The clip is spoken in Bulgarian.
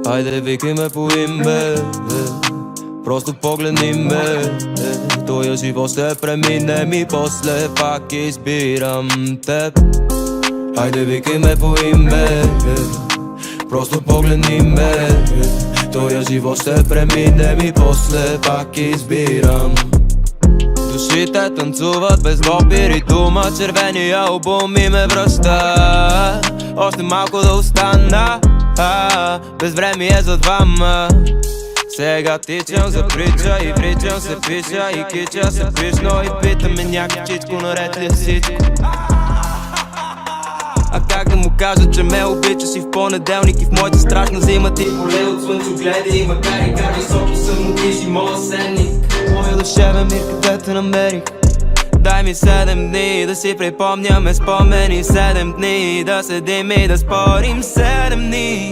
Хайде викай ме по име, просто погледни ме. Тоя живот ще преминем и после пак избирам теб. Хайде викай ме по име, просто погледни ме. Тоя живот ще преминем и после пак избирам. Душите танцуват без гопир и дума. Червения албум и ме връща. Още малко да остана, без време е за двама. Сега тичам за притча и вричам се пиша и кича се пишно и питаме някакчичко наред ли всичко. А как да му кажа, че ме обичаш и в понеделник и в моята страшна зима ти поле от слънчогледа и макар и как високо съм отиш и моя седник. Моя душевен мир, къде те намерих? Дай ми 7 дни да си припомняме спомени, 7 дни да седим и да спорим, 7 дни.